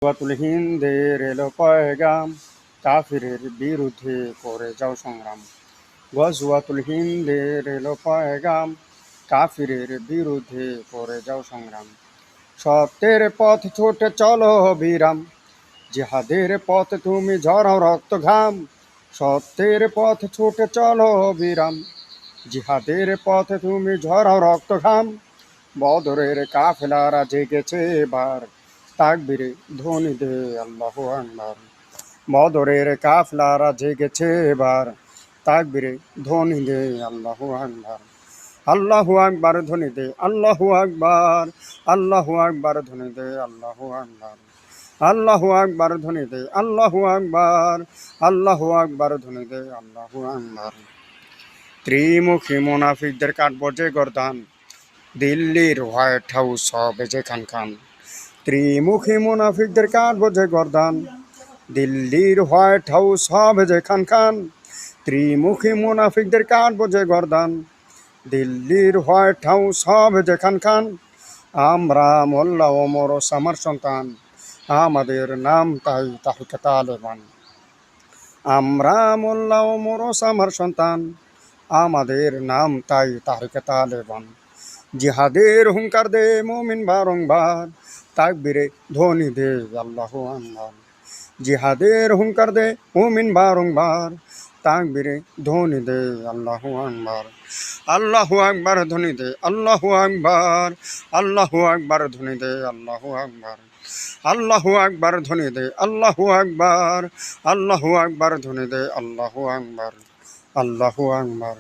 গজওয়াতুল হিন্দের এলো পয়গাম, কাফিরের বিরুদ্ধে করে যাও সংগ্রাম। গজওয়াতুল হিন্দের এলো পয়গাম, কাফিরের বিরুদ্ধে করে যাও সংগ্রাম। সত্যের পথ ছুটে চলো বিরাম, জিহাদের পথ তুমি ঝরাও রক্ত ঘাম। সত্যের পথ ছুটে চলো বিরাম, জিহাদের পথ তুমি ঝরাও রক্ত ঘাম। বদরের কাফেলারা জেগেছে এবার, তাকবীরে ধ্বনি দে আল্লাহু আকবার। বদরের কাফেলারা জেগেছে এবার, তাকবীরে ধ্বনি দে আল্লাহু আকবার। আল্লাহু আকবার ধ্বনি দে আল্লাহু আকবার, আল্লাহু আকবার ধ্বনি দে আল্লাহু আকবার। আল্লাহু আকবার ধ্বনি দে আল্লাহু আকবার, আল্লাহু আকবার ধ্বনি দে আল্লাহু আকবার। ত্রিমুখী মুনাফিকদের কাটবো যে গর্দান, দিল্লির হোয়াইট হাউস হবে যে খান খান। ত্রিমুখী মুনাফিকদের কাটবো যে গর্দান, দিল্লির হোয়াইট হাউস হবে যে খান খান। ত্রিমুখী মুনাফিকদের কাটবো যে গর্দান, দিল্লির হোয়াইট হাউস হবে যে খান খান। আমরা মোল্লা ওমর ওসামার সন্তান, আমাদের নাম তাই তাহরিকে তালেবান। আমরা মোল্লা ওমর ওসামার সন্তান, আমাদের নাম তাই তাহরিকে তালেবান। জিহাদের হুঙ্কার দে মুমিন বারংবার, তাকবীরে ধ্বনি দে আল্লাহু আকবার। জিহাদের হুঙ্কার দে মুমিন বারংবার, তাকবীরে ধ্বনি দে আল্লাহু আকবার। আল্লাহু আকবার ধ্বনি দে আল্লাহু আকবার, আল্লাহু আকবার ধ্বনি দে আল্লাহু আকবার। আল্লাহু আকবার ধ্বনি দে আল্লাহু আকবার, আল্লাহু আকবার ধ্বনি দে আল্লাহু আকবার, আল্লাহু আকবার।